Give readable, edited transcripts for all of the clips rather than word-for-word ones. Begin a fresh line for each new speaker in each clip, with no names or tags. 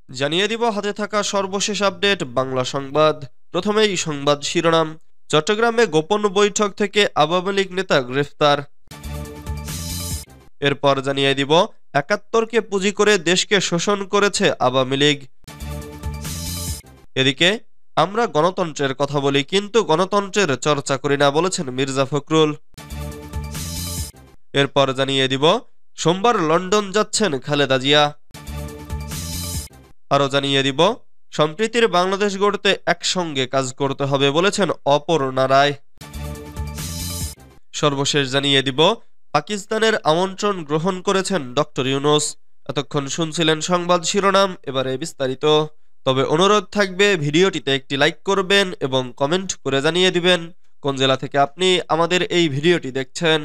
জানিয়ে দিব হাতে থাকা সর্বশেষ আপডেট বাংলা সংবাদ। প্রথমেই সংবাদ শিরোনাম। চট্টগ্রামে গোপন বৈঠক থেকে আওয়ামী লীগ নেতা গ্রেফতার। এরপর জানিয়ে দিব ৭১কে পুঁজি করে দেশকে শোষণ করেছে আওয়ামী লীগ। এদিকে আমরা গণতন্ত্রের কথা বলি, কিন্তু গণতন্ত্রের চর্চা করি না বলেছেন মির্জা ফখরুল। এরপর জানিয়ে দিব সোমবার লন্ডন যাচ্ছেন খালেদা জিয়া। আরও জানিয়ে দিব সম্প্রীতির বাংলাদেশ গড়তে একসঙ্গে কাজ করতে হবে বলেছেন অপর্ণা রায়। সর্বশেষ জানিয়ে দিব পাকিস্তানের আমন্ত্রণ গ্রহণ করেছেন ডক্টর ইউনূস। এতক্ষণ শুনছিলেন সংবাদ শিরোনাম, এবারে বিস্তারিত। তবে অনুরোধ থাকবে ভিডিওটিতে একটি লাইক করবেন এবং কমেন্ট করে জানিয়ে দিবেন কোন জেলা থেকে আপনি আমাদের এই ভিডিওটি দেখছেন।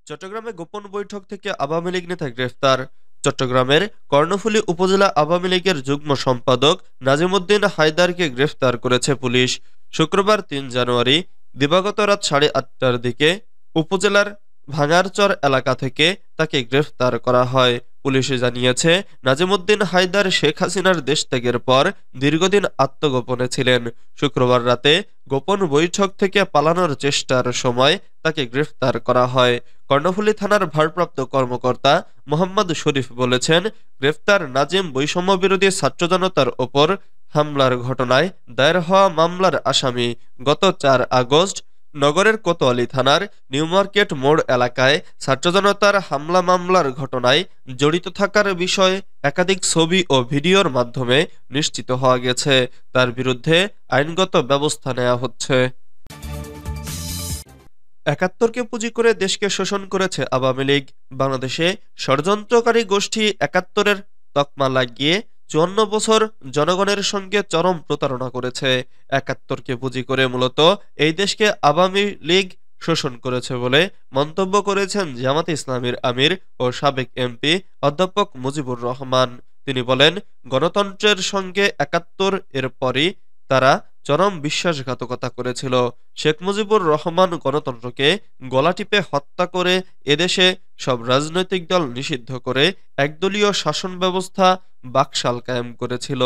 চট্টগ্রামে গোপন বৈঠক থেকে আওয়ামী লীগ নেতা গ্রেফতার। চট্টগ্রামের কর্ণফুলী উপজেলা আওয়ামী লীগের যুগ্ম সম্পাদক নাজিমউদ্দিন হায়দারকে গ্রেফতার করেছে পুলিশ। শুক্রবার ৩ জানুয়ারি দিবাগত রাত ৮:৩০টার দিকে উপজেলার ভাঙারচর এলাকা থেকে তাকে গ্রেফতার করা হয়। পুলিশে জানিয়েছে, নাজিমউদ্দিন হায়দার শেখ হাসিনার দেশ ত্যাগের পর দীর্ঘদিন আত্মগোপনে ছিলেন। শুক্রবার রাতে গোপন বৈঠক থেকে পালানোর চেষ্টার সময় তাকে গ্রেফতার করা হয়। কর্ণফুলী থানার ভারপ্রাপ্ত কর্মকর্তা মোহাম্মদ শরীফ বলেছেন, গ্রেফতার নাজিম বৈষম্য বিরোধী ছাত্র জনতার ওপর হামলার ঘটনায় দায়ের হওয়া মামলার আসামি। গত ৪ আগস্ট নগরের কোতোয়ালি থানার নিউমার্কেট মোড় এলাকায় ছাত্র জনতার হামলা মামলার ঘটনায় জড়িত থাকার বিষয়ে একাধিক ছবি ও ভিডিওর মাধ্যমে নিশ্চিত হওয়া গেছে। তার বিরুদ্ধে আইনগত ব্যবস্থা নেওয়া হচ্ছে। ৭১কে পুঁজি করে দেশকে শোষণ করেছে আওয়ামী লীগ। বাংলাদেশে ষড়যন্ত্রকারী গোষ্ঠী ৭১-এর তকমা লাগিয়ে ৫৪ বছর জনগণের সঙ্গে চরম প্রতারণা করেছে। ৭১কে পুঁজি করে মূলত এই দেশকে আওয়ামী লীগ শোষণ করেছে বলে মন্তব্য করেছেন জামাতে ইসলামীর আমির ও সাবেক এমপি অধ্যাপক মুজিবুর রহমান। তিনি বলেন, গণতন্ত্রের সঙ্গে ৭১-এর পরই তারা চরম বিশ্বাসঘাতকতা করেছিল। শেখ মুজিবুর রহমান গণতন্ত্রকে গলা টিপে হত্যা করে এদেশে সব রাজনৈতিক দল নিষিদ্ধ করে একদলীয় শাসন ব্যবস্থা বাকশাল কায়েম করেছিল।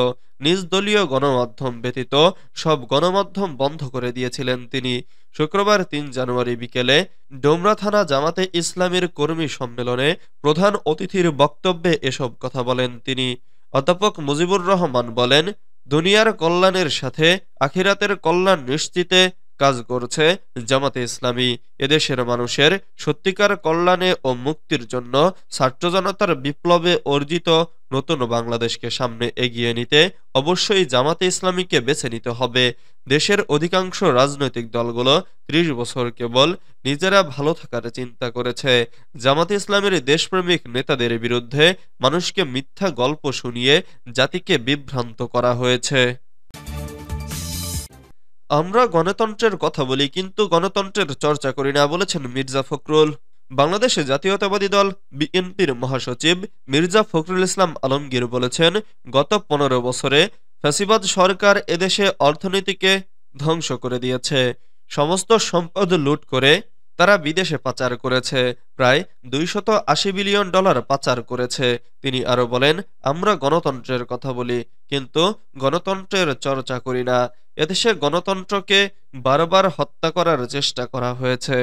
নিজ দলীয় গণমাধ্যম ব্যতীত সব গণমাধ্যম বন্ধ করে দিয়েছিলেন তিনি। শুক্রবার ৩ জানুয়ারি বিকেলে ডোমরা থানা জামাতে ইসলামীর কর্মী সম্মেলনে প্রধান অতিথির বক্তব্যে এসব কথা বলেন তিনি। অধ্যাপক মুজিবুর রহমান বলেন, দুনিয়ার কল্যাণের সাথে আখিরাতের কল্যাণ নিশ্চিতে কাজ করছে জামাতে ইসলামী। এদেশের মানুষের সত্যিকার কল্যাণে ও মুক্তির জন্য ছাত্র জনতার বিপ্লবে অর্জিত নতুন বাংলাদেশকে সামনে এগিয়ে নিতে অবশ্যই জামাতে ইসলামীকে বেছে নিতে হবে। দেশের অধিকাংশ রাজনৈতিক দলগুলো ৩০ বছর কেবল নিজেরা ভালো থাকার চিন্তা করেছে। জামাতে ইসলামীর দেশপ্রেমিক নেতাদের বিরুদ্ধে মানুষকে মিথ্যা গল্প শুনিয়ে জাতিকে বিভ্রান্ত করা হয়েছে। আমরা গণতন্ত্রের কথা বলি, কিন্তু গণতন্ত্রের চর্চা করি না বলেছেন মির্জা ফখরুল। বাংলাদেশে জাতীয়তাবাদী দল বিএনপির মহাসচিব মির্জা ফখরুল ইসলাম আলমগীর বলেছেন, গত ১৫ বছরে ফ্যাসিবাদ সরকার এদেশে অর্থনীতিকে ধ্বংস করে দিয়েছে। সমস্ত সম্পদ লুট করে তারা বিদেশে পাচার করেছে। প্রায় $২৮০ বিলিয়ন পাচার করেছে। তিনি আরো বলেন, আমরা গণতন্ত্রের কথা বলি, কিন্তু গণতন্ত্রের চর্চা করি না। এদেশে গণতন্ত্রকে বারবার হত্যা করার চেষ্টা করা হয়েছে।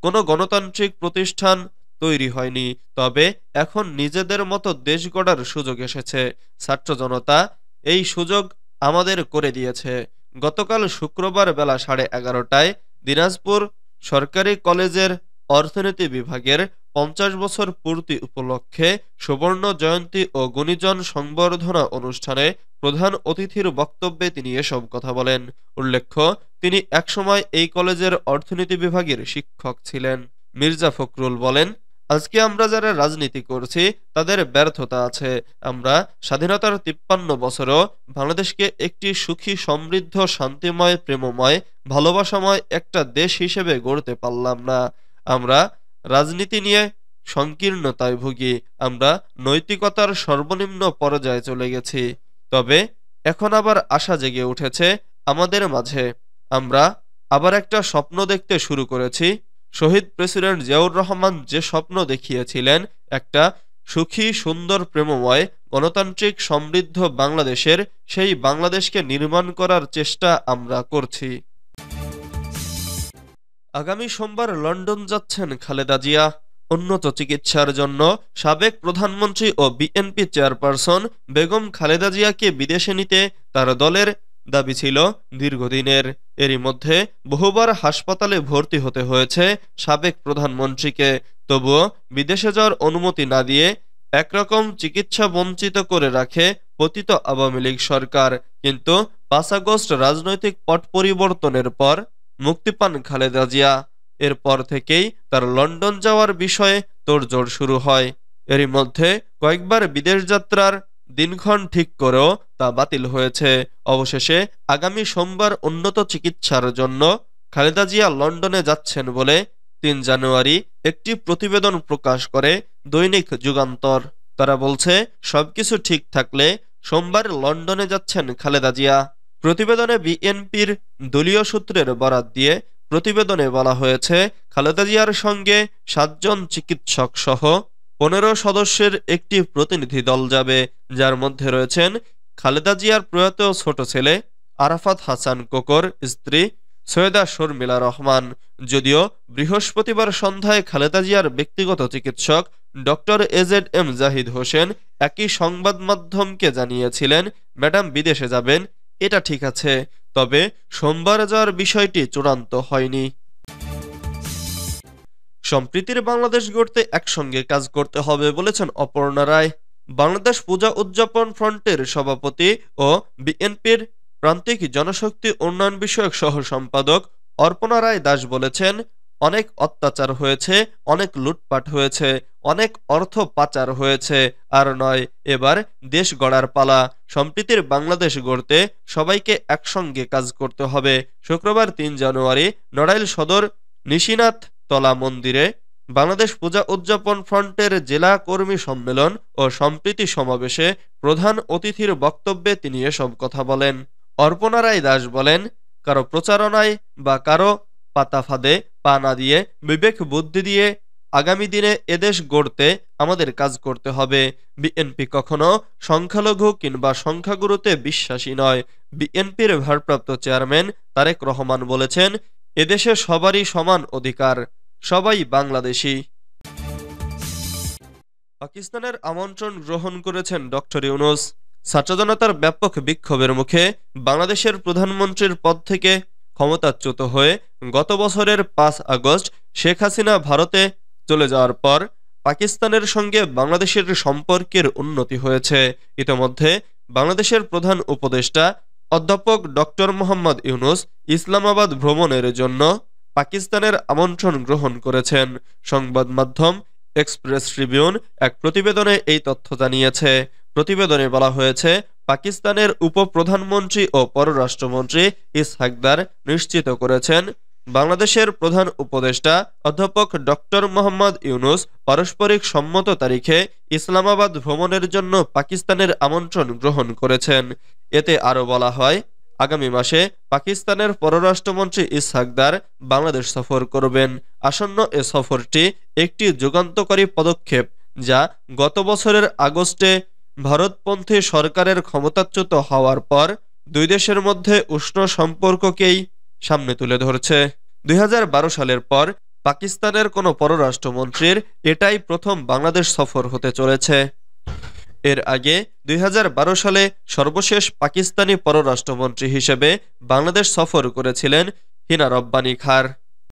কোনো গণতান্ত্রিক প্রতিষ্ঠান তৈরি হয়নি। তবে এখন নিজেদের মতো দেশ গড়ার সুযোগ এসেছে। ছাত্র জনতা এই সুযোগ আমাদের করে দিয়েছে। গতকাল শুক্রবার বেলা 11:30টায় দিনাজপুর সরকারি কলেজের অর্থনীতি বিভাগের ৫০ বছর পূর্তি উপলক্ষে সুবর্ণ জয়ন্তী ও গুণীজন সংবর্ধনা অনুষ্ঠানে প্রধান অতিথির বক্তব্যে তিনি এসব কথা বলেন। উল্লেখ্য, তিনি একসময় এই কলেজের অর্থনীতি বিভাগের শিক্ষক ছিলেন। মির্জা ফখরুল বলেন, আজকে আমরা যারা রাজনীতি করছি তাদের ব্যর্থতা আছে। আমরা স্বাধীনতার ৫৩ বছরও বাংলাদেশকে একটি সুখী, সমৃদ্ধ, শান্তিময়, প্রেমময়, ভালোবাসাময় একটা দেশ হিসেবে গড়তে পারলাম না। আমরা রাজনীতি নিয়ে সংকীর্ণতায় ভুগি। আমরা নৈতিকতার সর্বনিম্ন পর্যায়ে চলে গেছি। তবে এখন আবার আশা জেগে উঠেছে আমাদের মাঝে। আমরা আবার একটা স্বপ্ন দেখতে শুরু করেছি। শহীদ প্রেসিডেন্ট জিয়াউর রহমান যে স্বপ্ন দেখিয়েছিলেন, একটা সুখী, সুন্দর, প্রেমময়, গণতান্ত্রিক, সমৃদ্ধ বাংলাদেশের সেই বাংলাদেশকে নির্মাণ করার চেষ্টা আমরা করছি। আগামী সোমবার লন্ডন যাচ্ছেন খালেদা জিয়া। উন্নত চিকিৎসার জন্য সাবেক প্রধানমন্ত্রী ও বিএনপি চেয়ারপারসন বেগম খালেদা জিয়াকে বিদেশে নিতে তার দলের দাবি ছিল দীর্ঘদিনের। এরই মধ্যে বহুবার হাসপাতালে ভর্তি হতে হয়েছে সাবেক প্রধানমন্ত্রীকে। তবুও বিদেশে যাওয়ার অনুমতি না দিয়ে একরকম চিকিৎসা বঞ্চিত করে রাখে পতিত আওয়ামী লীগ সরকার। কিন্তু ৫ আগস্ট রাজনৈতিক পট পরিবর্তনের পর মুক্তি পান খালেদা জিয়া। এরপর থেকেই তার লন্ডন যাওয়ার বিষয়ে তোড়জোড় শুরু হয়। এরই মধ্যে কয়েকবার বিদেশ যাত্রার দিনক্ষণ ঠিক করেও তা বাতিল হয়েছে। অবশেষে আগামী সোমবার উন্নত চিকিৎসার জন্য খালেদা জিয়া লন্ডনে যাচ্ছেন বলে ৩ জানুয়ারি একটি প্রতিবেদন প্রকাশ করে দৈনিক যুগান্তর। তারা বলছে, সবকিছু ঠিক থাকলে সোমবার লন্ডনে যাচ্ছেন খালেদা জিয়া। প্রতিবেদনে বিএনপির দলীয় সূত্রের বরাত দিয়ে প্রতিবেদনে বলা হয়েছে, খালেদা জিয়ার সঙ্গে ৭ জন চিকিৎসক সহ ১৫ সদস্যের একটি প্রতিনিধি দল যাবে, যার মধ্যে রয়েছেন খালেদা জিয়ার প্রয়াত ছোট ছেলে আরাফাত হাসান কোকর, স্ত্রী সৈয়দা শর্মিলা রহমান। যদিও বৃহস্পতিবার সন্ধ্যায় খালেদা জিয়ার ব্যক্তিগত চিকিৎসক ডক্টর এজেড জাহিদ হোসেন একই সংবাদ মাধ্যমকে জানিয়েছিলেন, ম্যাডাম বিদেশে যাবেন, এটা ঠিক আছে, তবে সোমবার যাওয়ার বিষয়টি চূড়ান্ত হয়নি। সম্প্রীতির বাংলাদেশ গড়তে একসঙ্গে কাজ করতে হবে বলেছেন অপর্ণা রায়। বাংলাদেশ পূজা উদযাপন ফ্রন্টের সভাপতি ও বিএনপির প্রান্তিক জনশক্তি উন্নয়ন বিষয়ক সহ সম্পাদক অর্পণা রায় দাস বলেছেন, অনেক অত্যাচার হয়েছে, অনেক লুটপাট হয়েছে, অনেক অর্থ পাচার হয়েছে, আর নয়, এবার দেশ গড়ার পালা। সম্প্রীতির বাংলাদেশ গড়তে সবাইকে একসঙ্গে কাজ করতে হবে। শুক্রবার ৩ জানুয়ারি নড়াইল সদর নিশিনাথ তলা মন্দিরে বাংলাদেশ পূজা উদযাপন ফ্রন্টের জেলা কর্মী সম্মেলন ও সম্প্রীতি সমাবেশে প্রধান অতিথির বক্তব্যে তিনি এসব কথা বলেন। অর্পণা রায় দাস বলেন, কারো প্রচারণায় বা কারো পাতা ফাঁদে পা না দিয়ে বিবেক বুদ্ধি দিয়ে আগামী দিনে এদেশ গড়তে আমাদের কাজ করতে হবে। বিএনপি কখনো সংখ্যালঘু কিংবা সংখ্যাগুরুতে বিশ্বাসী নয়। বিএনপির ভারপ্রাপ্ত চেয়ারম্যান তারেক রহমান বলেছেন, এদেশে সবারই সমান অধিকার, সবাই বাংলাদেশী। পাকিস্তানের আমন্ত্রণ গ্রহণ করেছেন ডক্টর ইউনূস। ছাত্র জনতার ব্যাপক বিক্ষোভের মুখে বাংলাদেশের প্রধানমন্ত্রীর পদ থেকে ক্ষমতাচ্যুত হয়ে গত বছরের ৫ আগস্ট শেখ হাসিনা ভারতে চলে যাওয়ার পর পাকিস্তানের সঙ্গে বাংলাদেশের সম্পর্কের উন্নতি হয়েছে। ইতোমধ্যে বাংলাদেশের প্রধান উপদেষ্টা অধ্যাপক ডক্টর মোহাম্মদ ইউনূস ইসলামাবাদ ভ্রমণের জন্য পাকিস্তানের আমন্ত্রণ গ্রহণ করেছেন। সংবাদ মাধ্যম এক্সপ্রেস ট্রিবিউন এক প্রতিবেদনে এই তথ্য জানিয়েছে। প্রতিবেদনে বলা হয়েছে, পাকিস্তানের উপপ্রধানমন্ত্রী ও পররাষ্ট্রমন্ত্রী ইসহাক দার নিশ্চিত করেছেন, বাংলাদেশের প্রধান উপদেষ্টা অধ্যাপক ডক্টর মোহাম্মদ ইউনূস পারস্পরিক সম্মত তারিখে ইসলামাবাদ ভ্রমণের জন্য পাকিস্তানের আমন্ত্রণ গ্রহণ করেছেন। এতে আরও বলা হয়, আগামী মাসে পাকিস্তানের পররাষ্ট্রমন্ত্রী ইসহাক দার বাংলাদেশ সফর করবেন। আসন্ন এ সফরটি একটি যুগান্তকারী পদক্ষেপ, যা গত বছরের আগস্টে ভারতপন্থী সরকারের ক্ষমতাচ্যুত হওয়ার পর দুই দেশের মধ্যে উষ্ণ সম্পর্ককেই সামনে তুলে ধরছে। ২০১২ সালের পর পাকিস্তানের কোনো পররাষ্ট্রমন্ত্রীর এটাই প্রথম বাংলাদেশ সফর হতে চলেছে। এর আগে ২০১২ সালে সর্বশেষ পাকিস্তানি পররাষ্ট্রমন্ত্রী হিসেবে বাংলাদেশ সফর করেছিলেন হিনা রব্বানী খার।